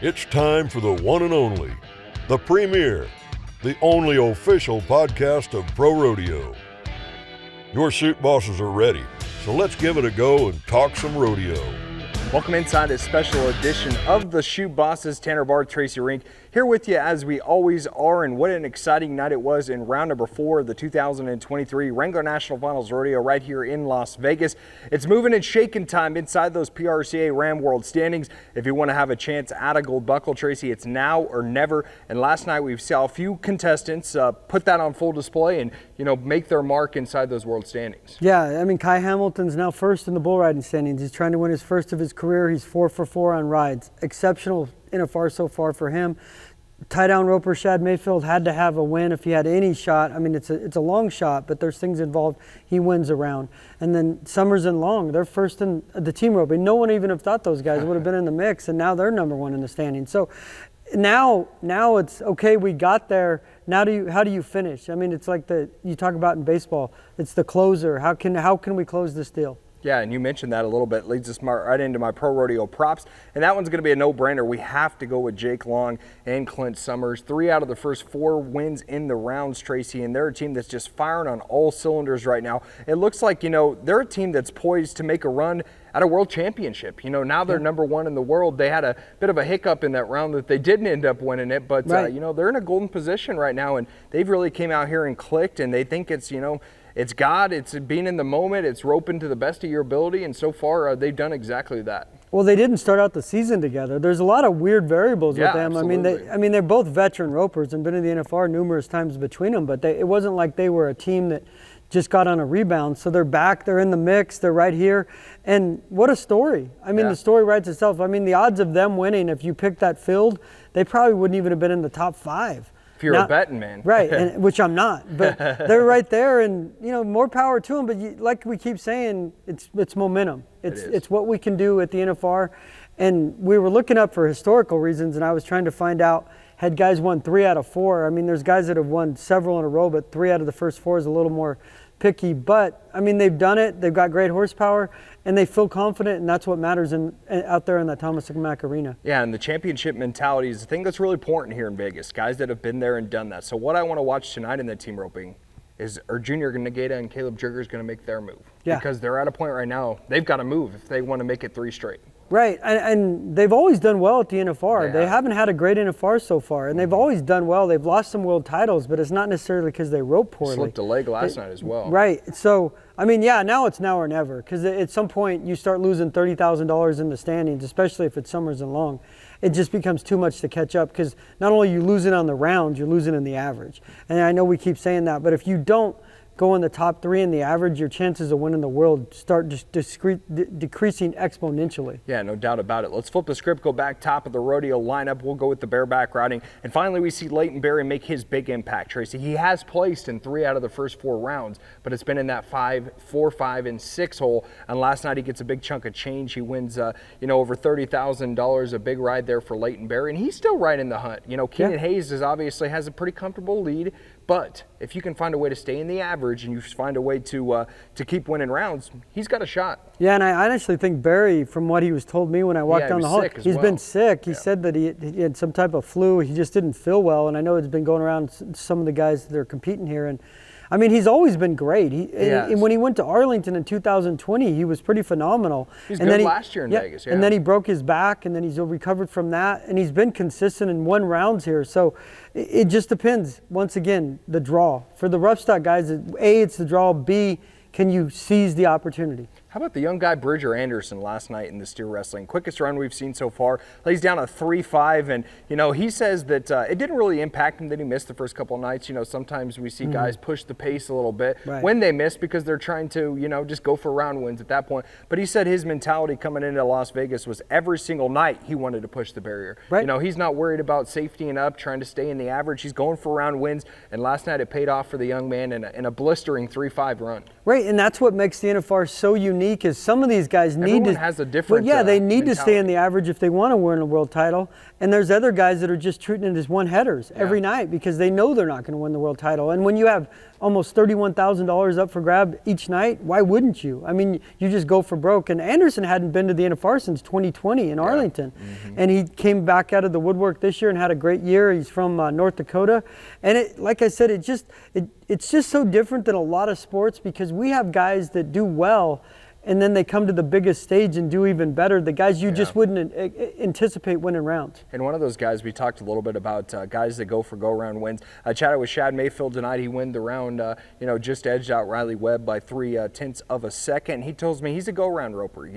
It's time for the one and only, the premier, the only official podcast of Pro Rodeo. Your Chute Bosses are ready, so let's give it a go and talk some rodeo. Welcome inside this special edition of the Chute Bosses. Tanner Barr, Tracy Rink, here with you as we always are, and what an exciting night it was in round number 4 of the 2023 Wrangler National Finals Rodeo right here in Las Vegas. It's moving and shaking time inside those PRCA Ram World standings. If you want to have a chance at a gold buckle, Tracy, it's now or never. And last night we saw a few contestants put that on full display and, make their mark inside those world standings. Yeah, I mean, Kai Hamilton's now first in the bull riding standings. He's trying to win his first of his career. He's 4 for 4 on rides. Exceptional NFR so far for him. Tie down roper Shad Mayfield had to have a win if he had any shot. I mean, it's a long shot, but there's things involved. He wins around. And then Summers and Long, they're first in the team roping. No one even have thought those guys would have been in the mix, and now they're number 1 in the standings. So now it's okay, we got there. Now how do you finish? I mean, it's like you talk about in baseball. It's the closer. How can we close this deal? Yeah, and you mentioned that a little bit. Leads us right into my Pro Rodeo Props, and that one's going to be a no-brainer. We have to go with Jake Long and Clint Summers. 3 out of the first 4 wins in the rounds, Tracy, and they're a team that's just firing on all cylinders right now. It looks like, they're a team that's poised to make a run at a world championship. Now they're number 1 in the world. They had a bit of a hiccup in that round that they didn't end up winning it, but right. They're in a golden position right now, and they've really came out here and clicked, and they think it's, it's God, it's being in the moment, it's roping to the best of your ability, and so far they've done exactly that. Well, they didn't start out the season together. There's a lot of weird variables with them. Absolutely. They're both veteran ropers and been in the NFR numerous times between them, but it wasn't like they were a team that just got on a rebound. So they're back, they're in the mix, they're right here. And what a story. The story writes itself. The odds of them winning, if you picked that field, they probably wouldn't even have been in the top 5. If you're a betting man. Right, which I'm not. But they're right there, and, more power to them. But like we keep saying, it's momentum. It's what we can do at the NFR. And we were looking up for historical reasons, and I was trying to find out, had guys won 3 out of 4. There's guys that have won several in a row, but 3 out of the first 4 is a little more picky. But, they've done it. They've got great horsepower, and they feel confident, and that's what matters out there in that Thomas Mack Arena. Yeah, and the championship mentality is the thing that's really important here in Vegas. Guys that have been there and done that. So what I want to watch tonight in the team roping is Junior Nagata and Caleb Jurger's going to make their move. Yeah. Because they're at a point right now, they've got to move if they want to make it 3 straight. Right, and they've always done well at the NFR. They haven't had a great NFR so far, and they've always done well. They've lost some world titles, but it's not necessarily because they rope poorly. Slipped a leg last night as well. Right, so, now it's now or never, because at some point you start losing $30,000 in the standings, especially if it's Summers and Long. It just becomes too much to catch up, because not only are you losing on the rounds, you're losing in the average. And I know we keep saying that, but if you don't go in the top 3 in the average, your chances of winning the world start just decreasing exponentially. Yeah, no doubt about it. Let's flip the script, go back top of the rodeo lineup. We'll go with the bareback riding. And finally, we see Leighton Berry make his big impact, Tracy. He has placed in 3 out of the first 4 rounds, but it's been in that 4, 5, and 6 hole. And last night, he gets a big chunk of change. He wins, over $30,000, a big ride there for Leighton Berry. And he's still right in the hunt. Keenan Hayes obviously has a pretty comfortable lead. But if you can find a way to stay in the average and you find a way to keep winning rounds, he's got a shot. Yeah, and I honestly think Barry, from what he was told me when I walked down the hall, he's been sick. He said that he had some type of flu. He just didn't feel well, and I know it's been going around some of the guys that are competing here. And he's always been great. And when he went to Arlington in 2020, he was pretty phenomenal. He's good last year in Vegas. Yeah. And then he broke his back, and then he's recovered from that. And he's been consistent and won rounds here. So it just depends, once again, the draw. For the rough stock guys, A, it's the draw. B, can you seize the opportunity? How about the young guy Bridger Anderson last night in the steer wrestling? Quickest run we've seen so far. Lays down a 3.5, and he says that it didn't really impact him that he missed the first couple of nights. Sometimes we see guys push the pace a little bit when they miss because they're trying to just go for round wins at that point. But he said his mentality coming into Las Vegas was every single night he wanted to push the barrier. Right. He's not worried about safety and up, trying to stay in the average. He's going for round wins, and last night it paid off for the young man in a blistering 3.5 run. Right, and that's what makes the NFR so unique is some of these guys Everyone has a different they need mentality. to stay in the average if they want to win a world title. And there's other guys that are just treating it as one-headers every night because they know they're not going to win the world title. And when you have almost $31,000 up for grab each night, why wouldn't you? I mean, you just go for broke. And Anderson hadn't been to the NFR since 2020 in Arlington. And he came back out of the woodwork this year and had a great year. He's from North Dakota. And like I said, it's just so different than a lot of sports, because we have guys that do well and then they come to the biggest stage and do even better. The guys you just wouldn't anticipate winning rounds. And one of those guys, we talked a little bit about guys that go for go-round wins. I chatted with Shad Mayfield tonight. He won the round, just edged out Riley Webb by 0.3 of a second. He tells me he's a go-round roper.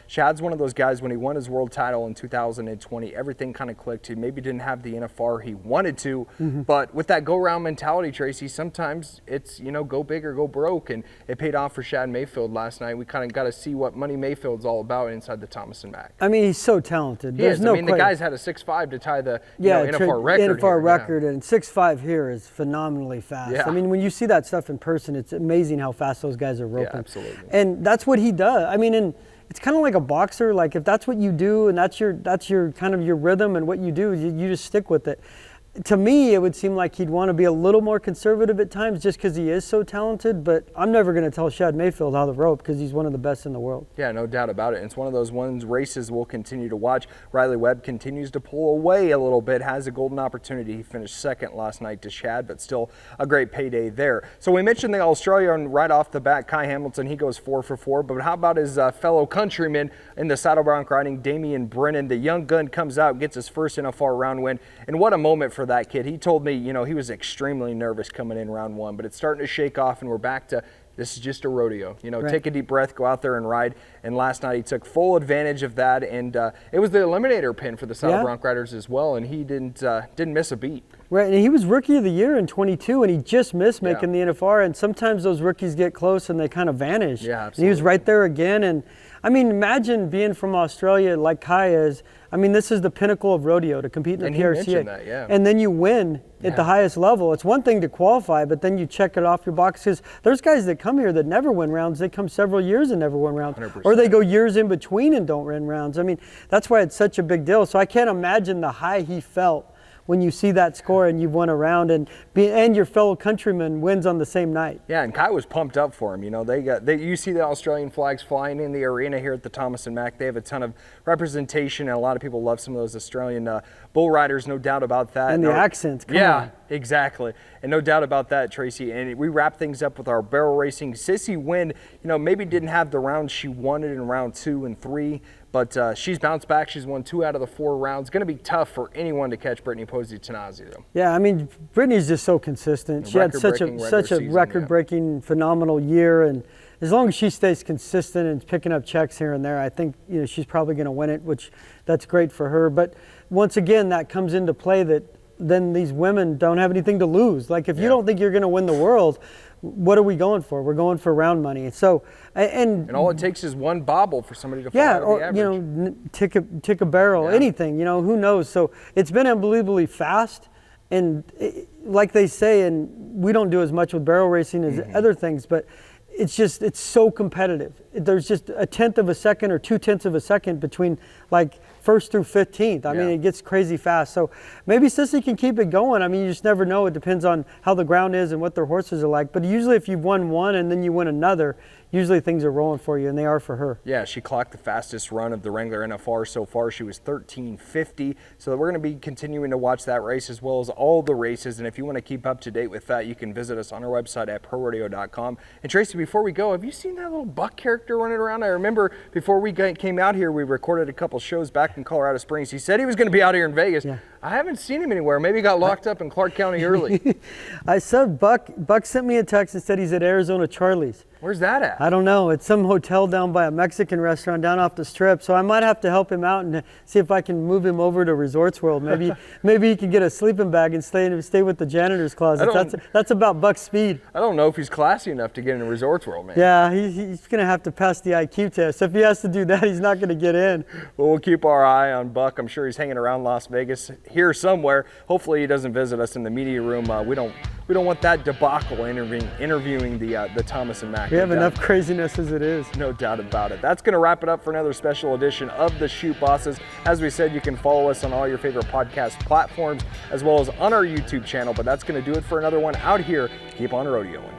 Shad's one of those guys, when he won his world title in 2020, everything kind of clicked. He maybe didn't have the NFR he wanted to, but with that go-round mentality, Tracy, sometimes it's, go big or go broke, and it paid off for Shad Mayfield last night. We kind of got to see what Money Mayfield's all about inside the Thomas & Mack. I mean, he's so talented. There's no question. The guy's had a 6.5 to tie the NFR record. NFR record, and 6.5 here is phenomenally fast. Yeah. I mean, when you see that stuff in person, it's amazing how fast those guys are roping. Yeah, absolutely. And that's what he does. I mean, and it's kind of like a boxer. Like, if that's what you do and that's your kind of your rhythm and what you do, you just stick with it. To me, it would seem like he'd want to be a little more conservative at times just because he is so talented, but I'm never going to tell Shad Mayfield how to rope because he's one of the best in the world. Yeah, no doubt about it. And it's one of those races we'll continue to watch. Riley Webb continues to pull away a little bit, has a golden opportunity. He finished second last night to Shad, but still a great payday there. So we mentioned the Australian right off the bat, Kai Hamilton. He goes 4 for 4, but how about his fellow countryman in the saddle bronc riding, Damian Brennan? The young gun comes out, gets his first NFR round win, and what a moment for that kid. He told me, he was extremely nervous coming in round one, but it's starting to shake off, and we're back to this is just a rodeo. Right. Take a deep breath, go out there and ride. And last night he took full advantage of that, and it was the eliminator pin for the saddle bronc riders as well, and he didn't miss a beat. Right, and he was Rookie of the Year in 22, and he just missed making the NFR, and sometimes those rookies get close and they kind of vanish. Yeah, absolutely. And he was right there again, and I mean, imagine being from Australia like Kai is. I mean, this is the pinnacle of rodeo, to compete in the PRCA. He mentioned that, and then you win at the highest level. It's one thing to qualify, but then you check it off your box, because there's guys that come here that never win rounds. They come several years and never win rounds. 100%. Or they go years in between and don't win rounds. I mean, that's why it's such a big deal. So I can't imagine the high he felt when you see that score and you've won a round and your fellow countryman wins on the same night. Yeah, and Kai was pumped up for him. You see the Australian flags flying in the arena here at the Thomas & Mack. They have a ton of representation, and a lot of people love some of those Australian bull riders, no doubt about that. And the accents, come on. Exactly. And no doubt about that, Tracy. And we wrap things up with our barrel racing. Sissy Wind, maybe didn't have the round she wanted in round 2 and 3, but she's bounced back. She's won 2 out of the 4 rounds. Going to be tough for anyone to catch Brittany Posey Tanasi, though. Yeah, I mean, Brittany's just so consistent. She had such a record-breaking, phenomenal year, and as long as she stays consistent and picking up checks here and there, I think she's probably going to win it, which that's great for her. But once again, that comes into play that then these women don't have anything to lose. Like, if you don't think you're going to win the world, what are we going for? We're going for round money. So, and all it takes is one bobble for somebody to fall out of the average. tick a barrel, anything. Who knows? So it's been unbelievably fast, and like they say, and we don't do as much with barrel racing as other things, but it's so competitive. There's just 1/10 of a second or 2/10 of a second between like first through 15th. I mean, it gets crazy fast. So maybe Sissy can keep it going. I mean, you just never know. It depends on how the ground is and what their horses are like. But usually if you've won one and then you win another, usually things are rolling for you, and they are for her. Yeah, she clocked the fastest run of the Wrangler NFR so far. She was 13:50. So we're going to be continuing to watch that race as well as all the races. And if you want to keep up to date with that, you can visit us on our website at ProRodeo.com. And Tracy, before we go, have you seen that little buck character running around? I remember before we came out here, we recorded a couple shows back in Colorado Springs. He said he was going to be out here in Vegas. Yeah. I haven't seen him anywhere. Maybe he got locked up in Clark County early. I said Buck sent me a text and said he's at Arizona Charlie's. Where's that at? I don't know. It's some hotel down by a Mexican restaurant down off the strip. So I might have to help him out and see if I can move him over to Resorts World. Maybe he can get a sleeping bag and stay with the janitor's closet. That's about Buck's speed. I don't know if he's classy enough to get into Resorts World, man. Yeah, he's going to have to pass the IQ test. If he has to do that, he's not going to get in. Well, we'll keep our eye on Buck. I'm sure he's hanging around Las Vegas here somewhere. Hopefully he doesn't visit us in the media room. We don't want that debacle interviewing the Thomas and Mack. We have enough craziness as it is. No doubt about it. That's going to wrap it up for another special edition of the Chute Bosses. As we said, you can follow us on all your favorite podcast platforms as well as on our YouTube channel. But that's going to do it for another one out here. Keep on rodeoing.